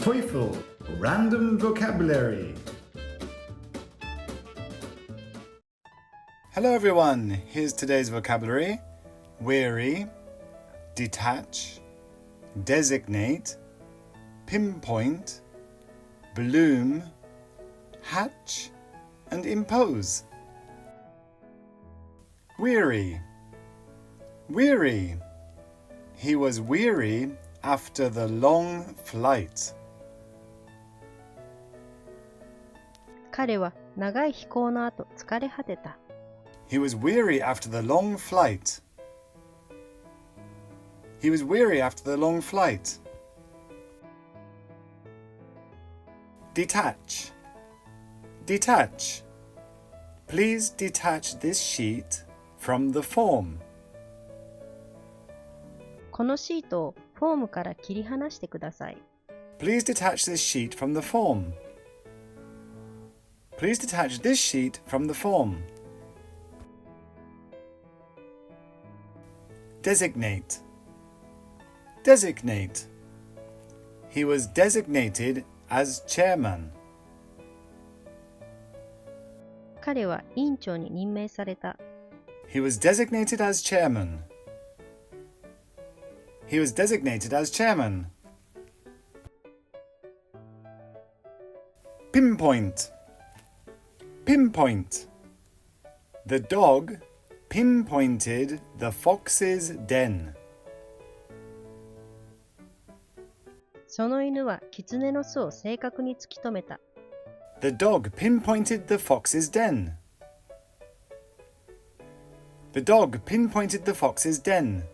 TOEFL Random Vocabulary. Hello everyone, here's today's vocabulary. Weary, detach, designate, pinpoint, bloom, hatch, and impose. Weary. Weary. He was weary after the long flight. 彼は長い飛行の後疲れ果てた。He was weary after the long flight. He was weary after the long flight. Detach. Detach. Please detach this sheet from the form. このシートをフォームから切り離してください。Please detach this sheet from the form. Please detach this sheet from the form. Designate. Designate. He was designated as chairman. 彼は委員長に任命された。He was designated as chairman. He was designated as chairman. Pinpoint. Pinpoint. The dog pinpointed the fox's den. その犬は狐の巣を正確に突き止めた。The dog pinpointed the fox's den. The dog pinpointed the fox's den.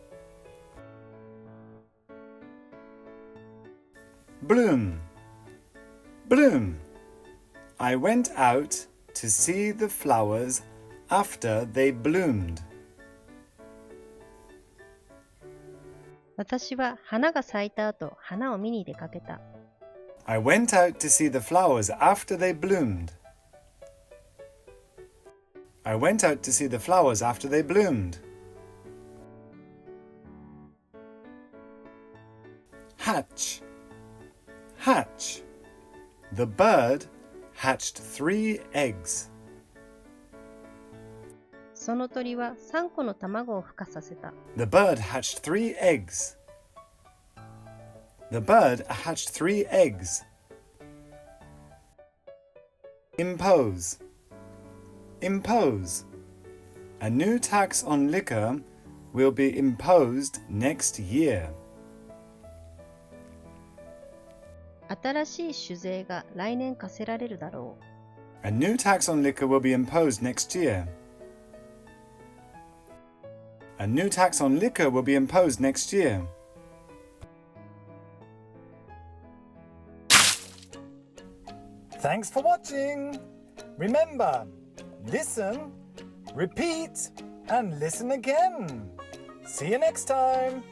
Bloom. Bloom. I went out to see the flowers after they bloomed. 私は花が咲いた後、花を見に出かけた。I went out to see the flowers after they bloomed. I went out to see the flowers after they bloomed. Hatch. Hatch. The bird hatched 3 eggs. その鳥は3個の卵を孵化させた。The bird hatched 3 eggs. The bird hatched 3 eggs. Impose. Impose. A new tax on liquor will be imposed next year. 新しい酒税が来年課せられるだろう。A new tax on liquor will be imposed next year. A new tax on liquor will be imposed next year. Thanks for watching. Remember, listen, repeat, and listen again. See you next time.